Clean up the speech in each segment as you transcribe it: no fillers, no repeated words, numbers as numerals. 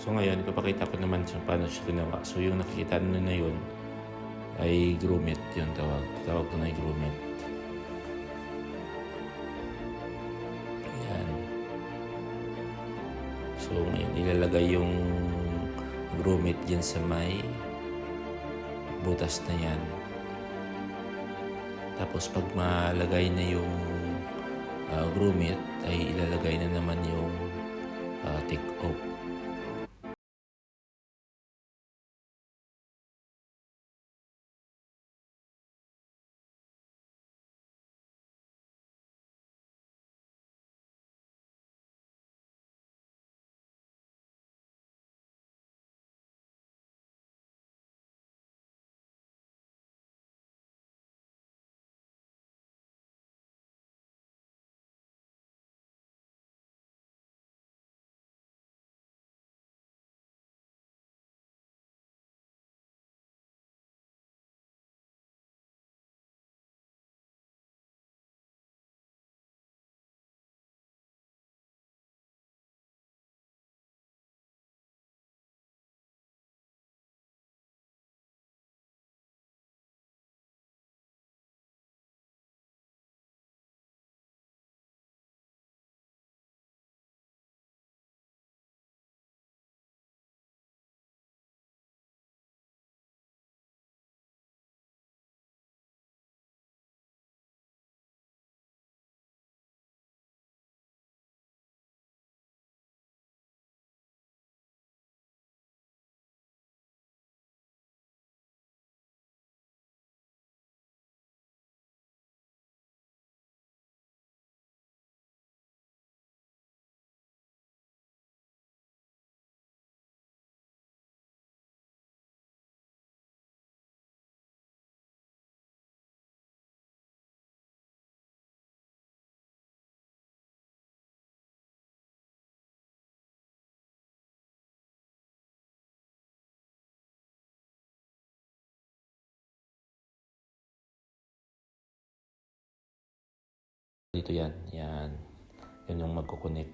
So ngayon, ipapakita ko naman siya paano siya ginawa. So yung nakikita na yun ay grommet yung tawag. Tawag ko na yung grommet. Yan. So ngayon, ilalagay yung grommet dyan sa may butas na yan. Tapos pag malagay na yung grommet, ay ilalagay na naman yung take off. Dito yan. Yan. Yan yung magkukunik.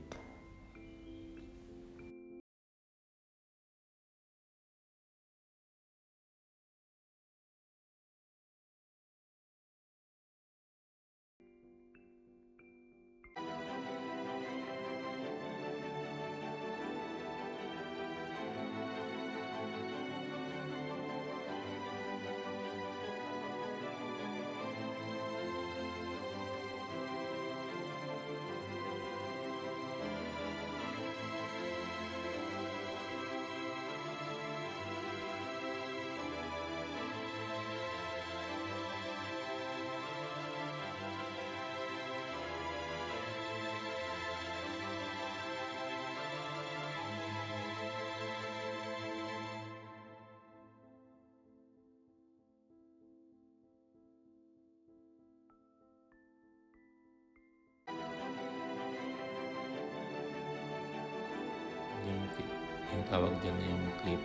Yung tawag dyan yung clip.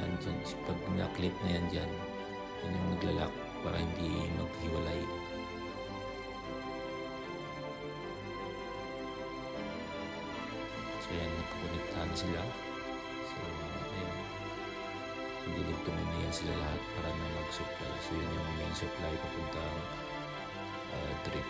Yan dyan. Pag na-clip na yan dyan, yan yung naglalak para hindi maghiwalay. So yan, nagkukonektahan na sila. So ayan, nagdudugtungin na yan sila lahat para na mag-supply. So yun yung main supply papuntang drip.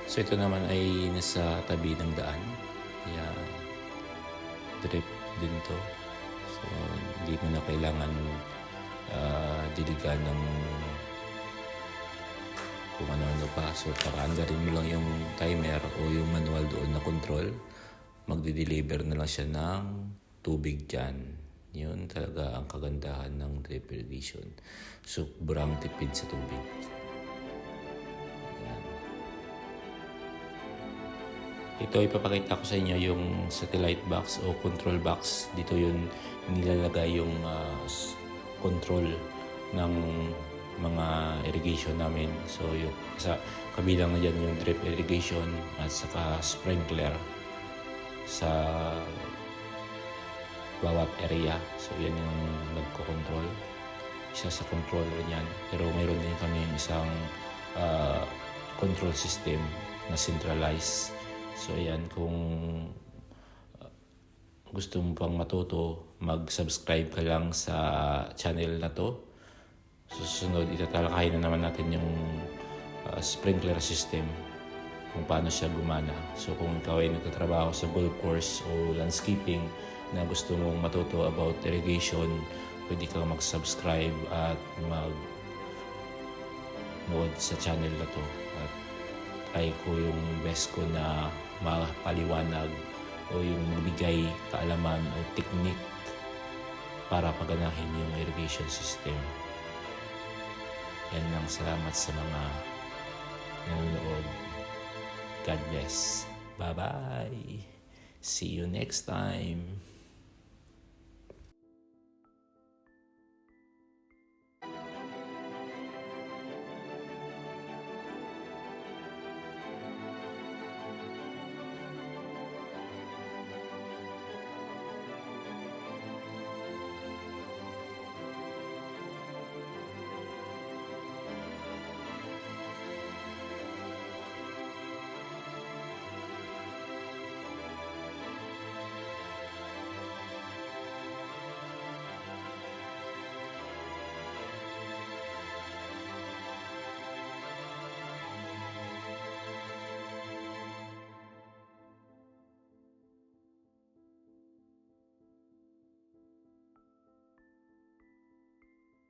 So ito naman ay nasa tabi ng daan. Kaya drip din to. So hindi mo na kailangan diligan ng kung ano-ano pa. So pakaandarin mo lang yung timer o yung manual doon na control. Magdi-deliver na lang siya ng tubig dyan. Yun talaga ang kagandahan ng drip irrigation. Sobrang tipid sa tubig. Yan. Ito ipapakita ko sa inyo yung satellite box o control box. Dito yun nilalagay yung control ng mga irrigation namin. So yung sa kabilang na dyan yung drip irrigation at saka sprinkler sa bawat area. So yan yung nagko-control. Isa sa controller niyan. Pero mayroon din kami isang control system na centralized. So yan, kung gusto mo pang matuto, mag-subscribe ka lang sa channel na to. Susunod, itatalakayin na naman natin yung sprinkler system, kung paano siya gumana. So kung ikaw ay nagtatrabaho sa golf course o landscaping na gusto mong matuto about irrigation, pwede kang mag-subscribe at mag-nood sa channel na to. At try ko yung best ko na mapaliwanag o yung magbigay kaalaman o technique para paganahin yung irrigation system. Yan lang, salamat sa mga nanonood. God bless. Bye-bye. See you next time.